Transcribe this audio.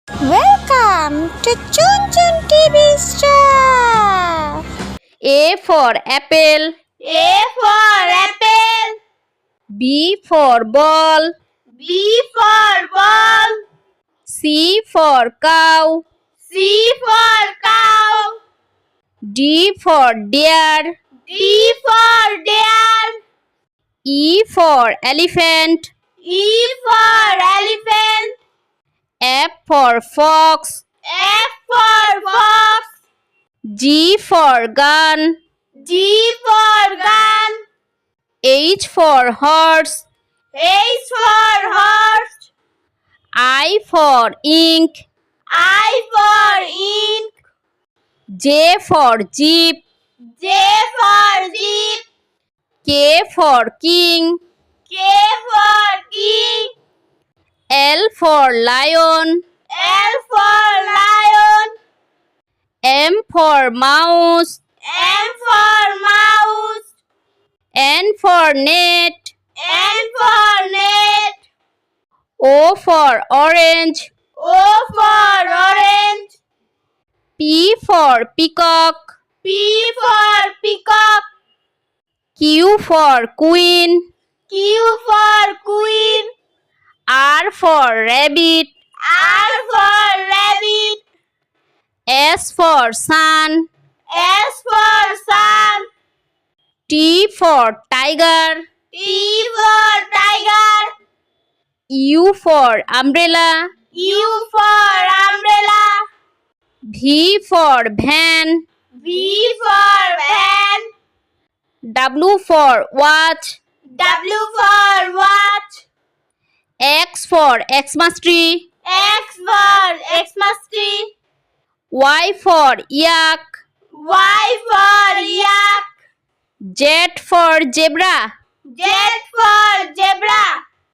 Welcome to Chun Chun TV Star. A for apple. A for apple. B for ball. B for ball. C for cow. C for cow. D for deer. D for deer. E for elephant. E for elephant. F for fox. F for fox. G for gun. G for gun. H for horse. H for horse. I for ink. I for ink. J for jeep. J for jeep. K for king. K for king. L for lion. L for lion. M for mouse. M for mouse. N for net. N for net. O for orange. O for orange. P for peacock. P for peacock. Q for queen. Q for queen. R for rabbit. R for rabbit. S for sun. S for sun. T for tiger. T for tiger. U for umbrella. U for umbrella. V for van. V for van. W for watch. W for watch. X for Xmas tree. X for Xmas tree. Y for yak. Y for yak. Z for zebra. Z for zebra.